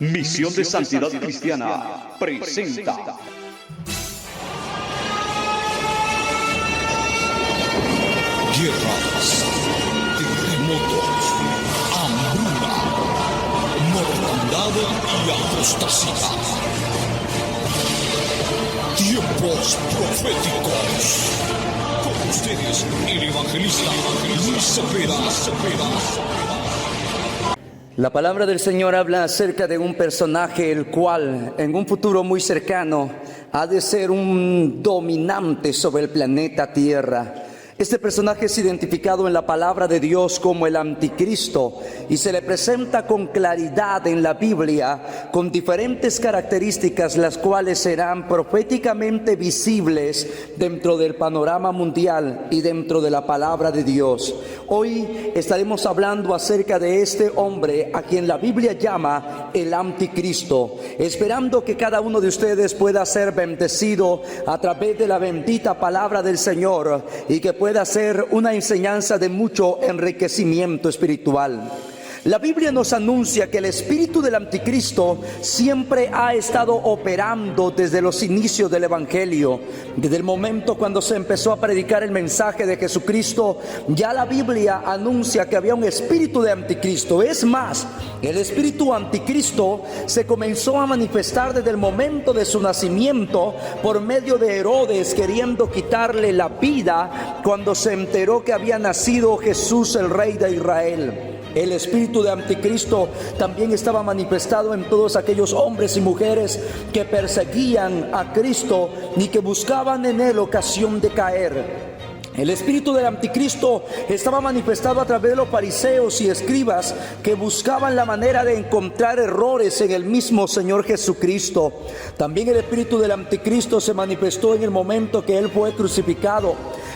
Misión de Santidad Cristiana presenta guerras, terremotos, hambruna, mortandad y apostasía. Tiempos proféticos. Con ustedes, el evangelista Luis Cepeda. La palabra del Señor habla acerca de un personaje el cual en un futuro muy cercano ha de ser un dominante sobre el planeta Tierra. Este personaje es identificado en la palabra de Dios como el anticristo y se le presenta con claridad en la Biblia con diferentes características, las cuales serán proféticamente visibles dentro del panorama mundial y dentro de la palabra de Dios. Hoy estaremos hablando acerca de este hombre a quien la Biblia llama el anticristo, esperando que cada uno de ustedes pueda ser bendecido a través de la bendita palabra del Señor y que pueda ser una enseñanza de mucho enriquecimiento espiritual. La Biblia nos anuncia que el espíritu del anticristo siempre ha estado operando desde los inicios del evangelio. Desde el momento cuando se empezó a predicar el mensaje de Jesucristo, ya la Biblia anuncia que había un espíritu de anticristo. Es más, el espíritu anticristo se comenzó a manifestar desde el momento de su nacimiento por medio de Herodes, queriendo quitarle la vida cuando se enteró que había nacido Jesús, el rey de Israel. El espíritu de anticristo también estaba manifestado en todos aquellos hombres y mujeres que perseguían a Cristo y que buscaban en él ocasión de caer. El espíritu del anticristo estaba manifestado a través de los fariseos y escribas que buscaban la manera de encontrar errores en el mismo Señor Jesucristo. También el espíritu del anticristo se manifestó en el momento que él fue crucificado.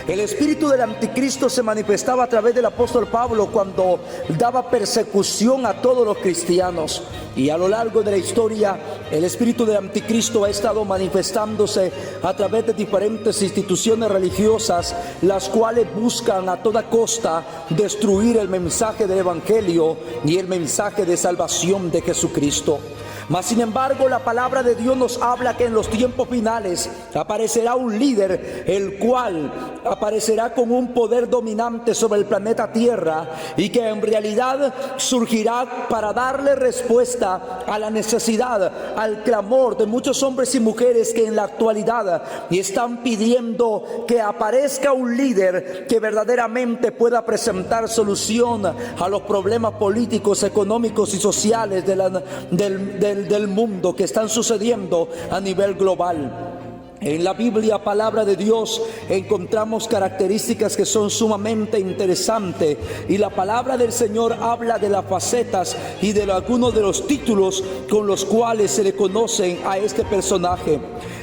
El espíritu del anticristo se manifestaba a través del apóstol Pablo cuando daba persecución a todos los cristianos. Y a lo largo de la historia, el espíritu del anticristo ha estado manifestándose a través de diferentes instituciones religiosas, las cuales buscan a toda costa destruir el mensaje del evangelio y el mensaje de salvación de Jesucristo. Mas sin embargo, la palabra de Dios nos habla que en los tiempos finales aparecerá un líder, el cual aparecerá con un poder dominante sobre el planeta Tierra y que en realidad surgirá para darle respuesta a la necesidad, al clamor de muchos hombres y mujeres que en la actualidad están pidiendo que aparezca un líder que verdaderamente pueda presentar solución a los problemas políticos, económicos y sociales del mundo que están sucediendo a nivel global. En la Biblia, palabra de Dios, encontramos características que son sumamente interesantes y la palabra del Señor habla de las facetas y de algunos de los títulos con los cuales se le conocen a este personaje.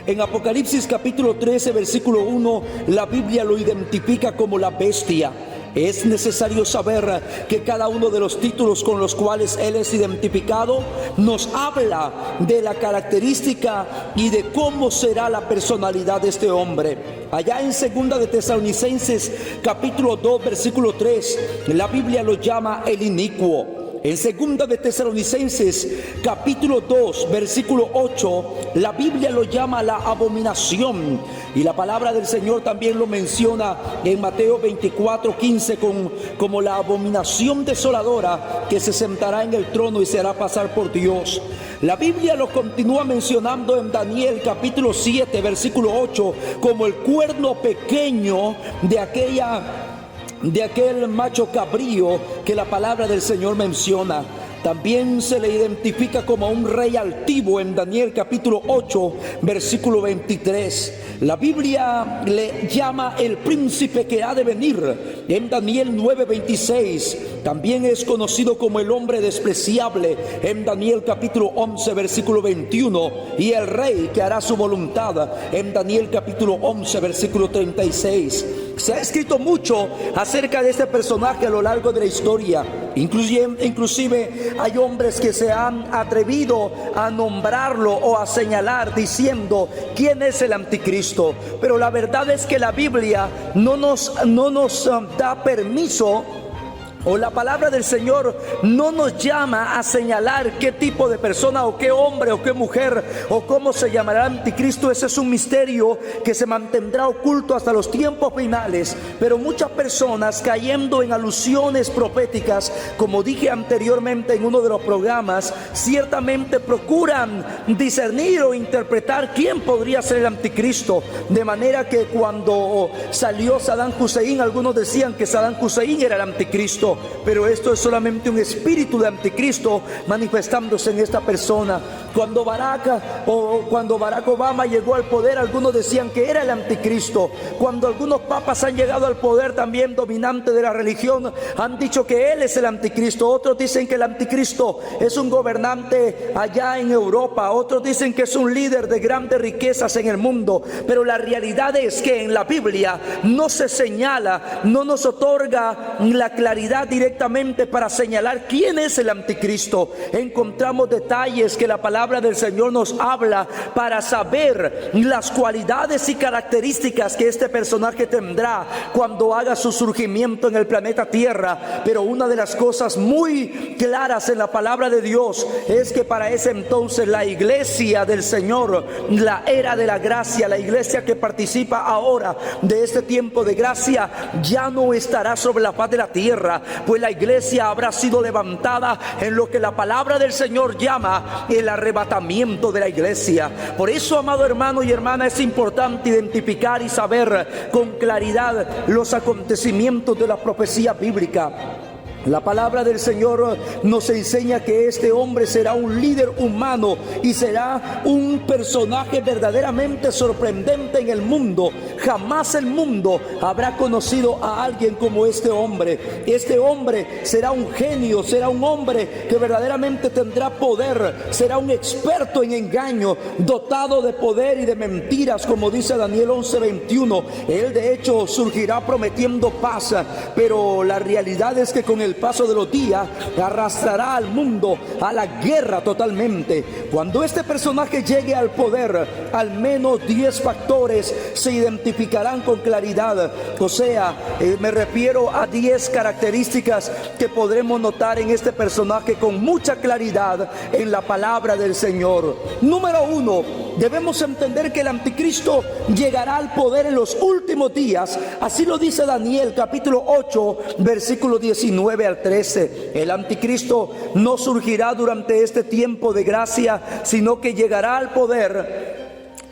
En Apocalipsis capítulo 13 versículo 1, la Biblia lo identifica como la bestia. Es necesario saber que cada uno de los títulos con los cuales él es identificado nos habla de la característica y de cómo será la personalidad de este hombre. Allá en segunda de Tesalonicenses capítulo 2 versículo 3, la Biblia lo llama el inicuo. En segunda de Tesalonicenses capítulo 2 versículo 8, la Biblia lo llama la abominación, y la palabra del Señor también lo menciona en Mateo 24:15 como la abominación desoladora que se sentará en el trono y se hará pasar por Dios. La Biblia lo continúa mencionando en Daniel capítulo 7 versículo 8 como el cuerno pequeño de aquel macho cabrío que la palabra del Señor menciona. También se le identifica como un rey altivo en Daniel capítulo 8 versículo 23. La Biblia le llama el príncipe que ha de venir en Daniel 9:26. También es conocido como el hombre despreciable en Daniel capítulo 11 versículo 21, y el rey que hará su voluntad en Daniel capítulo 11 versículo 36. Se ha escrito mucho acerca de este personaje a lo largo de la historia. Inclusive hay hombres que se han atrevido a nombrarlo o a señalar diciendo quién es el anticristo. Pero la verdad es que la Biblia no nos da permiso o la palabra del Señor no nos llama a señalar qué tipo de persona o qué hombre o qué mujer o cómo se llamará el anticristo. Ese es un misterio que se mantendrá oculto hasta los tiempos finales. Pero muchas personas, cayendo en alusiones proféticas, como dije anteriormente en uno de los programas, ciertamente procuran discernir o interpretar quién podría ser el anticristo. De manera que cuando salió Saddam Hussein, algunos decían que Saddam Hussein era el anticristo. Pero esto es solamente un espíritu de anticristo manifestándose en esta persona. Cuando Barack Obama llegó al poder, algunos decían que era el anticristo. Cuando algunos papas han llegado al poder, también dominante de la religión, han dicho que él es el anticristo. Otros dicen que el anticristo es un gobernante allá en Europa. Otros dicen que es un líder de grandes riquezas en el mundo. Pero la realidad es que en la Biblia no se señala, no nos otorga la claridad directamente para señalar quién es el anticristo. Encontramos detalles que la palabra del Señor nos habla para saber las cualidades y características que este personaje tendrá cuando haga su surgimiento en el planeta Tierra. Pero una de las cosas muy claras en la palabra de Dios es que para ese entonces la iglesia del Señor, la era de la gracia, la iglesia que participa ahora de este tiempo de gracia, ya no estará sobre la faz de la tierra, pues la iglesia habrá sido levantada en lo que la palabra del Señor llama el arrebatamiento de la iglesia. Por eso, amado hermano y hermana, es importante identificar y saber con claridad los acontecimientos de la profecía bíblica. La palabra del Señor nos enseña que este hombre será un líder humano y será un personaje verdaderamente sorprendente en el mundo. Jamás el mundo habrá conocido a alguien como este hombre. Este hombre será un genio, será un hombre que verdaderamente tendrá poder, será un experto en engaño, dotado de poder y de mentiras, como dice Daniel 11:21. Él de hecho surgirá prometiendo paz, pero la realidad es que con el paso de los días arrastrará al mundo a la guerra totalmente. Cuando este personaje llegue al poder, al menos 10 factores se identificarán con claridad. O sea, me refiero a 10 características que podremos notar en este personaje con mucha claridad en la palabra del Señor. Número 1, debemos entender que el anticristo llegará al poder en los últimos días. Así lo dice Daniel capítulo 8 versículo 19 al 13. El anticristo no surgirá durante este tiempo de gracia, sino que llegará al poder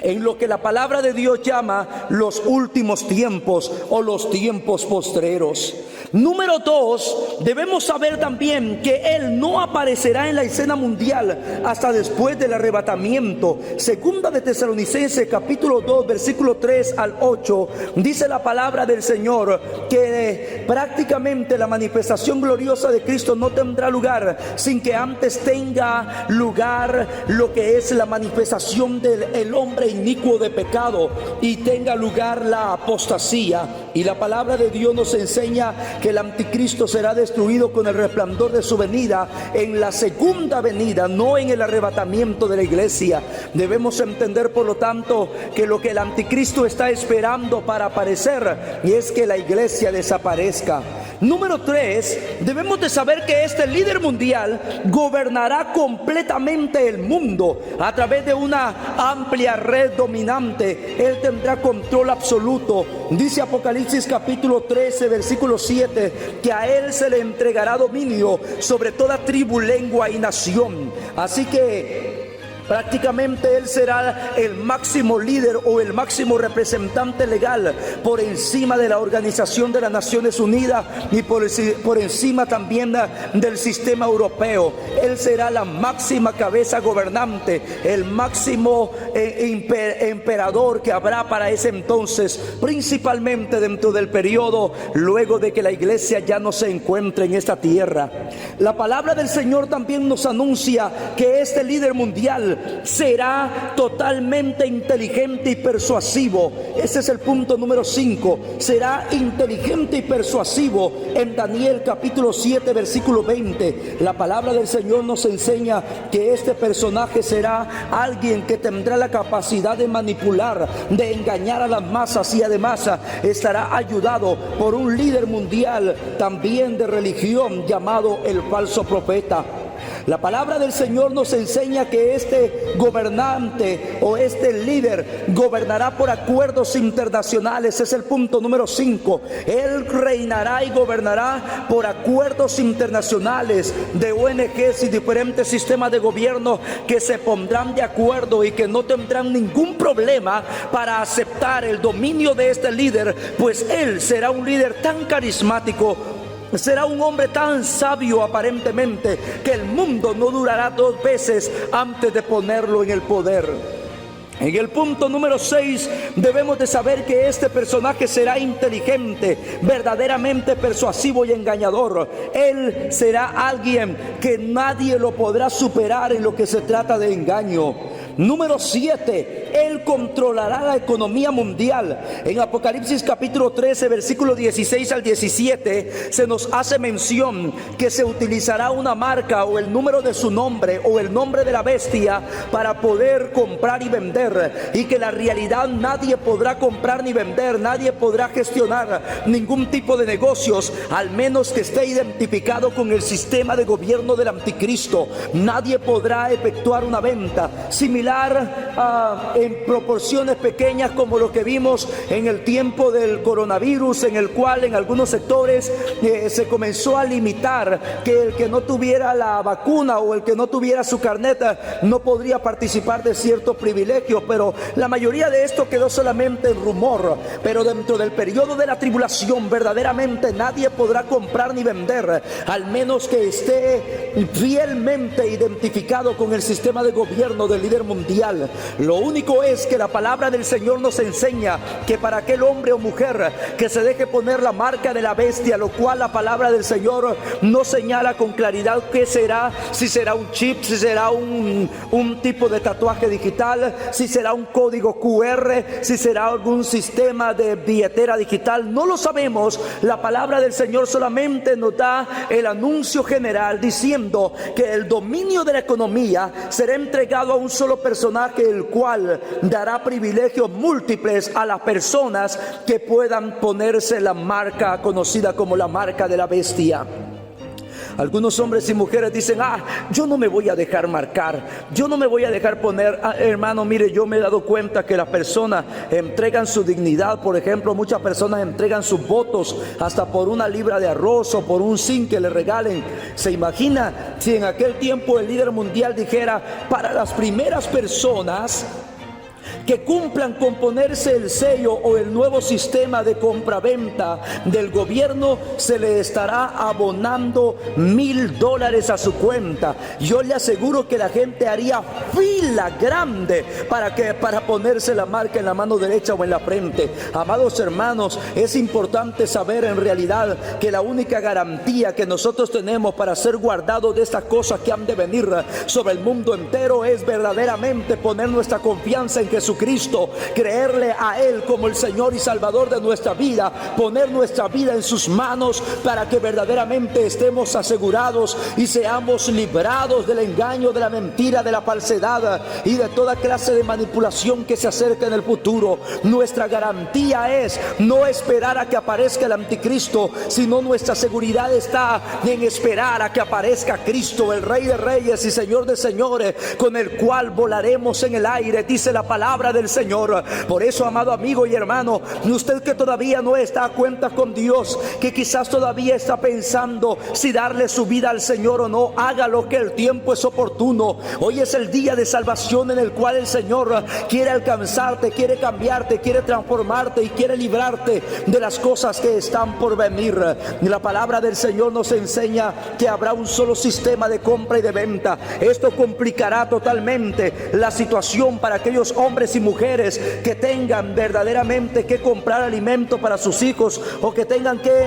en lo que la palabra de Dios llama los últimos tiempos o los tiempos postreros. Número 2, debemos saber también que él no aparecerá en la escena mundial hasta después del arrebatamiento. Segunda de Tesalonicenses capítulo 2 versículo 3 al 8 dice la palabra del Señor que prácticamente la manifestación gloriosa de Cristo no tendrá lugar sin que antes tenga lugar lo que es la manifestación del hombre inicuo de pecado y tenga lugar la apostasía. Y la palabra de Dios nos enseña que el anticristo será destruido con el resplandor de su venida en la segunda venida, no en el arrebatamiento de la iglesia. Debemos entender, por lo tanto, que lo que el anticristo está esperando para aparecer y es que la iglesia desaparezca. Número 3, debemos de saber que este líder mundial gobernará completamente el mundo a través de una amplia red dominante. Él tendrá control absoluto. Dice Apocalipsis capítulo 13 versículo 7 que a él se le entregará dominio sobre toda tribu, lengua y nación. Así que prácticamente él será el máximo líder o el máximo representante legal por encima de la Organización de las Naciones Unidas y por encima también del sistema europeo. Él será la máxima cabeza gobernante, el máximo emperador que habrá para ese entonces, principalmente dentro del periodo luego de que la iglesia ya no se encuentre en esta tierra. La palabra del Señor también nos anuncia que este líder mundial mundial será totalmente inteligente y persuasivo. Ese es el punto número 5. Será inteligente y persuasivo. En Daniel capítulo 7 versículo 20, la palabra del Señor nos enseña que este personaje será alguien que tendrá la capacidad de manipular, de engañar a las masas, y además estará ayudado por un líder mundial también de religión llamado el falso profeta. La palabra del Señor nos enseña que este gobernante o este líder gobernará por acuerdos internacionales. Es el punto número 5. Él reinará y gobernará por acuerdos internacionales de ONGs y diferentes sistemas de gobierno que se pondrán de acuerdo y que no tendrán ningún problema para aceptar el dominio de este líder, pues él será un líder tan carismático, será un hombre tan sabio aparentemente, que el mundo no durará 2 veces antes de ponerlo en el poder. En el punto número 6 debemos de saber que este personaje será inteligente, verdaderamente persuasivo y engañador. Él será alguien que nadie lo podrá superar en lo que se trata de engaño. Número 7, él controlará la economía mundial. En Apocalipsis capítulo 13 versículo 16 al 17 se nos hace mención que se utilizará una marca o el número de su nombre o el nombre de la bestia para poder comprar y vender, y que la realidad nadie podrá comprar ni vender, nadie podrá gestionar ningún tipo de negocios al menos que esté identificado con el sistema de gobierno del anticristo. Nadie podrá efectuar una venta similar en proporciones pequeñas como lo que vimos en el tiempo del coronavirus, en el cual en algunos sectores se comenzó a limitar que el que no tuviera la vacuna o el que no tuviera su carneta no podría participar de ciertos privilegios, pero la mayoría de esto quedó solamente en rumor. Pero dentro del periodo de la tribulación verdaderamente nadie podrá comprar ni vender al menos que esté fielmente identificado con el sistema de gobierno del líder mundial. Lo único es que la palabra del Señor nos enseña que para aquel hombre o mujer que se deje poner la marca de la bestia, lo cual la palabra del Señor no señala con claridad qué será, si será un chip, si será un tipo de tatuaje digital, si será un código QR, si será algún sistema de billetera digital, no lo sabemos. La palabra del Señor solamente nos da el anuncio general diciendo que el dominio de la economía será entregado a un solo personaje, el cual dará privilegios múltiples a las personas que puedan ponerse la marca conocida como la marca de la bestia. Algunos hombres y mujeres dicen: yo no me voy a dejar marcar, yo no me voy a dejar poner. Hermano, mire, yo me he dado cuenta que las personas entregan su dignidad. Por ejemplo, muchas personas entregan sus votos hasta por una libra de arroz o por un zinc que le regalen. ¿Se imagina si en aquel tiempo el líder mundial dijera: para las primeras personas que cumplan con ponerse el sello o el nuevo sistema de compraventa del gobierno, se le estará abonando $1,000 a su cuenta? Yo le aseguro que la gente haría fila grande para ponerse la marca en la mano derecha o en la frente. Amados hermanos, es importante saber en realidad que la única garantía que nosotros tenemos para ser guardados de estas cosas que han de venir sobre el mundo entero es verdaderamente poner nuestra confianza en Jesucristo, creerle a Él como el Señor y Salvador de nuestra vida, poner nuestra vida en sus manos para que verdaderamente estemos asegurados y seamos librados del engaño, de la mentira, de la falsedad y de toda clase de manipulación que se acerca en el futuro. Nuestra garantía es no esperar a que aparezca el anticristo, sino nuestra seguridad está en esperar a que aparezca Cristo, el Rey de Reyes y Señor de Señores, con el cual volaremos en el aire, dice la palabra del Señor. Por eso, amado amigo y hermano, usted que todavía no está a cuenta con Dios, que quizás todavía está pensando si darle su vida al Señor o no, hágalo, que el tiempo es oportuno. Hoy es el día de salvación en el cual el Señor quiere alcanzarte, quiere cambiarte, quiere transformarte y quiere librarte de las cosas que están por venir. La palabra del Señor nos enseña que habrá un solo sistema de compra y de venta. Esto complicará totalmente la situación para aquellos hombres y mujeres que tengan verdaderamente que comprar alimento para sus hijos, o que tengan que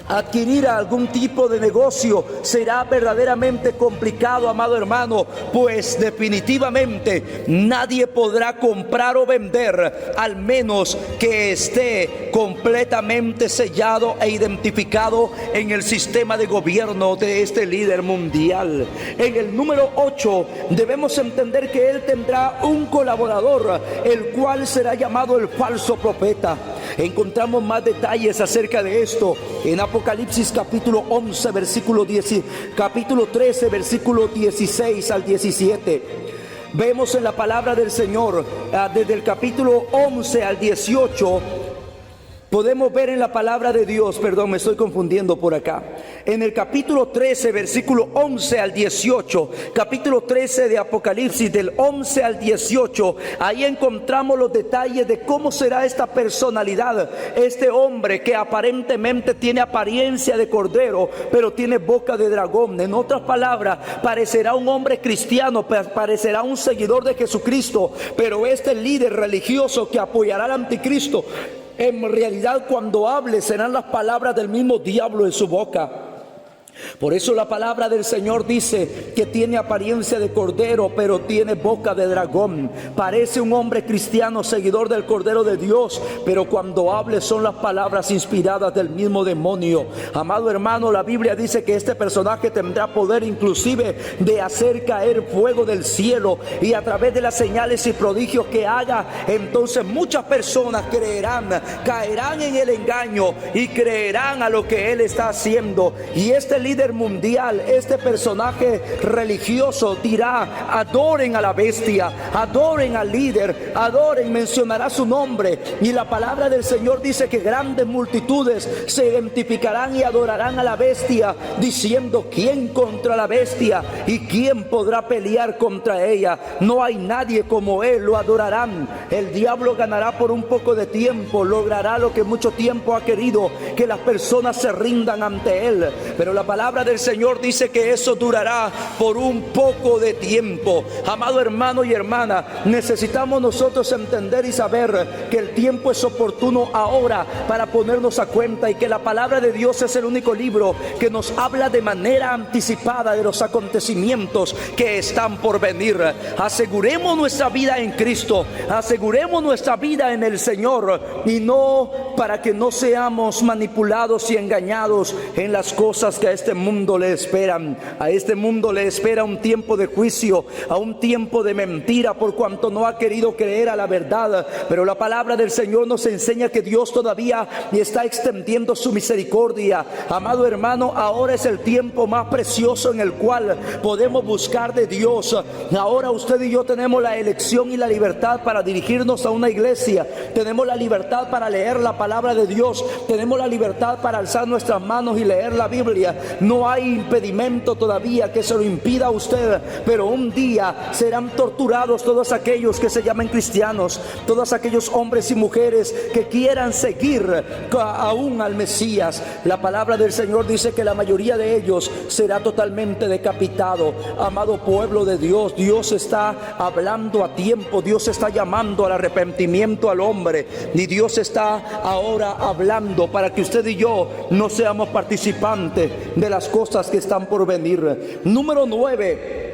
adquirir algún tipo de negocio será verdaderamente complicado, amado hermano, pues definitivamente nadie podrá comprar o vender al menos que esté completamente sellado e identificado en el sistema de gobierno de este líder mundial. En el número 8 debemos entender que él tendrá un colaborador, el cual será llamado el falso profeta. Encontramos más detalles acerca de esto en Apocalipsis capítulo 11 versículo 10, capítulo 13 versículo 16 al 17. Vemos en la palabra del Señor desde el capítulo 11 al 18. Podemos ver en la palabra de Dios, perdón, me estoy confundiendo por acá. En el capítulo 13, versículo 11 al 18, capítulo 13 de Apocalipsis, del 11 al 18, ahí encontramos los detalles de cómo será esta personalidad, este hombre que aparentemente tiene apariencia de cordero, pero tiene boca de dragón. En otras palabras, parecerá un hombre cristiano, parecerá un seguidor de Jesucristo, pero este líder religioso que apoyará al anticristo, en realidad cuando hable serán las palabras del mismo diablo en su boca. Por eso la palabra del Señor dice que tiene apariencia de cordero, pero tiene boca de dragón. Parece un hombre cristiano, seguidor del Cordero de Dios, pero cuando hable son las palabras inspiradas del mismo demonio. Amado hermano, la Biblia dice que este personaje tendrá poder inclusive de hacer caer fuego del cielo, y a través de las señales y prodigios que haga, entonces muchas personas caerán en el engaño y creerán a lo que él está haciendo. Y este líder mundial, este personaje religioso dirá: adoren a la bestia, adoren al líder, adoren, mencionará su nombre. Y la palabra del Señor dice que grandes multitudes se identificarán y adorarán a la bestia, diciendo: ¿quién contra la bestia? ¿Y quién podrá pelear contra ella? No hay nadie como él, lo adorarán. El diablo ganará por un poco de tiempo, logrará lo que mucho tiempo ha querido, que las personas se rindan ante él. Pero la palabra del Señor dice que eso durará por un poco de tiempo. Amado hermano y hermana, necesitamos nosotros entender y saber que el tiempo es oportuno ahora para ponernos a cuenta, y que la palabra de Dios es el único libro que nos habla de manera anticipada de los acontecimientos que están por venir. Aseguremos nuestra vida en Cristo, aseguremos nuestra vida en el Señor, y no para que no seamos manipulados y engañados en las cosas que a este mundo le esperan. A este mundo le espera un tiempo de juicio, a un tiempo de mentira, por cuanto no ha querido creer a la verdad. Pero la palabra del Señor nos enseña que Dios todavía está extendiendo su misericordia. Amado hermano, ahora es el tiempo más precioso en el cual podemos buscar de Dios. Ahora usted y yo tenemos la elección y la libertad para dirigirnos a una iglesia, tenemos la libertad para leer la palabra de Dios, tenemos la libertad para alzar nuestras manos y leer la Biblia. No hay impedimento todavía que se lo impida a usted, pero un día serán torturados todos aquellos que se llaman cristianos, todos aquellos hombres y mujeres que quieran seguir aún al Mesías. La palabra del Señor dice que la mayoría de ellos será totalmente decapitado. Amado pueblo de Dios, Dios está hablando a tiempo, Dios está llamando al arrepentimiento al hombre, y Dios está ahora hablando para que usted y yo no seamos participantes de las cosas que están por venir. Número 9.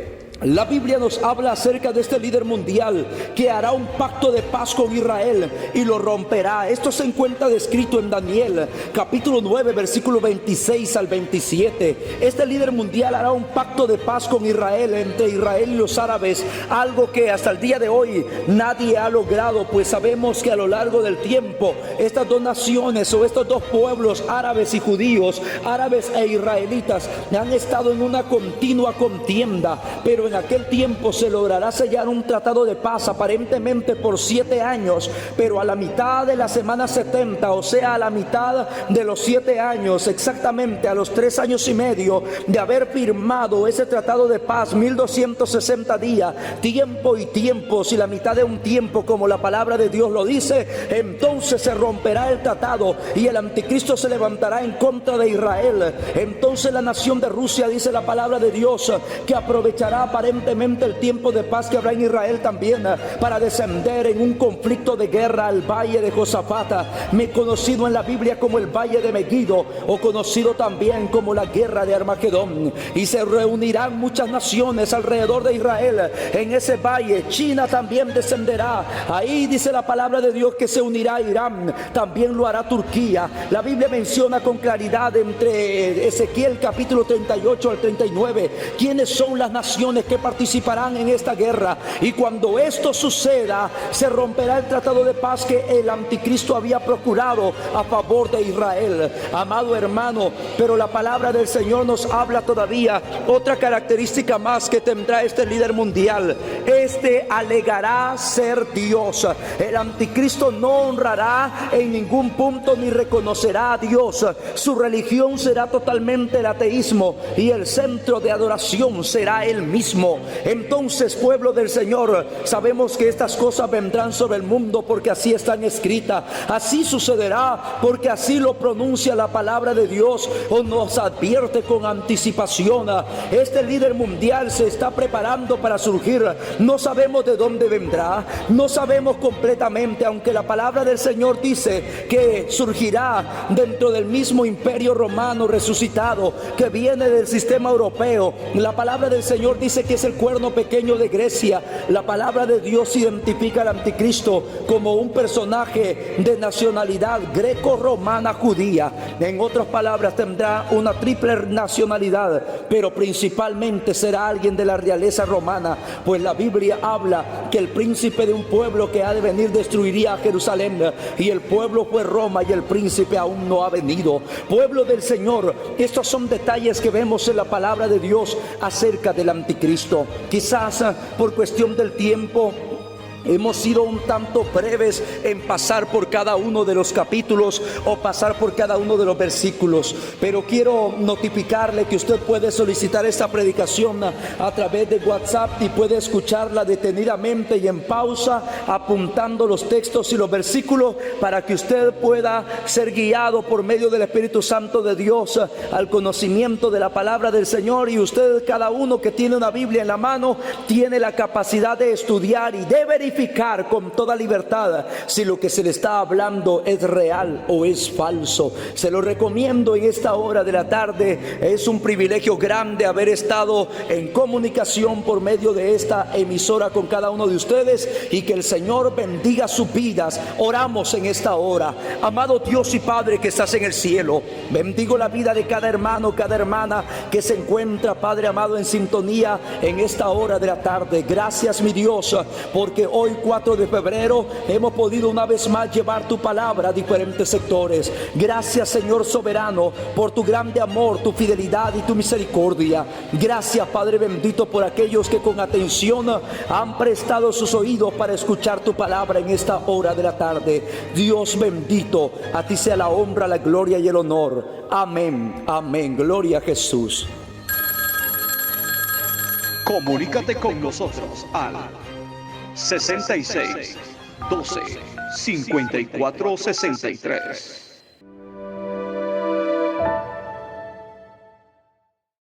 La Biblia nos habla acerca de este líder mundial que hará un pacto de paz con Israel y lo romperá. Esto se encuentra descrito en Daniel capítulo 9 versículo 26 al 27. Este líder mundial hará un pacto de paz con Israel, entre Israel y los árabes, algo que hasta el día de hoy nadie ha logrado, pues sabemos que a lo largo del tiempo estas dos naciones o estos dos pueblos, árabes y judíos, árabes e israelitas, han estado en una continua contienda. Pero en aquel tiempo se logrará sellar un tratado de paz aparentemente por 7 años, pero a la mitad de la semana 70, o sea, a la mitad de los 7 años, exactamente a los 3 años y medio de haber firmado ese tratado de paz, 1260 días, tiempo y tiempos, y la mitad de un tiempo, como la palabra de Dios lo dice, entonces se romperá el tratado y el anticristo se levantará en contra de Israel. Entonces la nación de Rusia, dice la palabra de Dios, que aprovechará aparentemente el tiempo de paz que habrá en Israel también, para descender en un conflicto de guerra al valle de Josafata, conocido en la Biblia como el valle de Megiddo, o conocido también como la guerra de Armagedón. Y se reunirán muchas naciones alrededor de Israel en ese valle. China también descenderá. Ahí dice la palabra de Dios que se unirá Irán, también lo hará Turquía. La Biblia menciona con claridad entre Ezequiel capítulo 38 al 39 quiénes son las naciones que participarán en esta guerra. Y cuando esto suceda, se romperá el tratado de paz que el anticristo había procurado a favor de Israel. Amado hermano, pero la palabra del Señor nos habla todavía otra característica más que tendrá este líder mundial. Este alegará ser Dios. El anticristo no honrará en ningún punto ni reconocerá a Dios. Su religión será totalmente el ateísmo y el centro de adoración será él mismo. Entonces, pueblo del Señor, sabemos que estas cosas vendrán sobre el mundo porque así están escritas. Así sucederá porque así lo pronuncia la palabra de Dios o nos advierte con anticipación. Este líder mundial se está preparando para surgir. No sabemos de dónde vendrá, no sabemos completamente, aunque la palabra del Señor dice que surgirá dentro del mismo imperio romano resucitado que viene del sistema europeo. La palabra del Señor dice que es el cuerno pequeño de Grecia. La palabra de Dios identifica al anticristo como un personaje de nacionalidad greco-romana judía. En otras palabras, tendrá una triple nacionalidad, pero principalmente será alguien de la realeza romana, pues la Biblia habla que el príncipe de un pueblo que ha de venir destruiría a Jerusalén, y el pueblo fue Roma y el príncipe aún no ha venido. Pueblo del Señor, estos son detalles que vemos en la palabra de Dios acerca del anticristo. Quizás por cuestión del tiempo hemos sido un tanto breves en pasar por cada uno de los capítulos o pasar por cada uno de los versículos, pero quiero notificarle que usted puede solicitar esta predicación a través de WhatsApp y puede escucharla detenidamente y en pausa, apuntando los textos y los versículos para que usted pueda ser guiado por medio del Espíritu Santo de Dios al conocimiento de la palabra del Señor. Y usted, cada uno que tiene una Biblia en la mano, tiene la capacidad de estudiar y de verificar con toda libertad si lo que se le está hablando es real o es falso. Se lo recomiendo en esta hora de la tarde. Es un privilegio grande haber estado en comunicación por medio de esta emisora con cada uno de ustedes, y que el Señor bendiga sus vidas. Oramos en esta hora. Amado Dios y Padre que estás en el cielo, bendigo la vida de cada hermano, cada hermana que se encuentra, Padre amado, en sintonía en esta hora de la tarde. Gracias, mi Dios, porque hoy 4 de febrero hemos podido una vez más llevar tu palabra a diferentes sectores. Gracias, Señor soberano, por tu grande amor, tu fidelidad y tu misericordia. Gracias, Padre bendito, por aquellos que con atención han prestado sus oídos para escuchar tu palabra en esta hora de la tarde. Dios bendito, a ti sea la honra, la gloria y el honor. Amén, amén. Gloria a Jesús. Comunícate con nosotros al 66 12 54 63.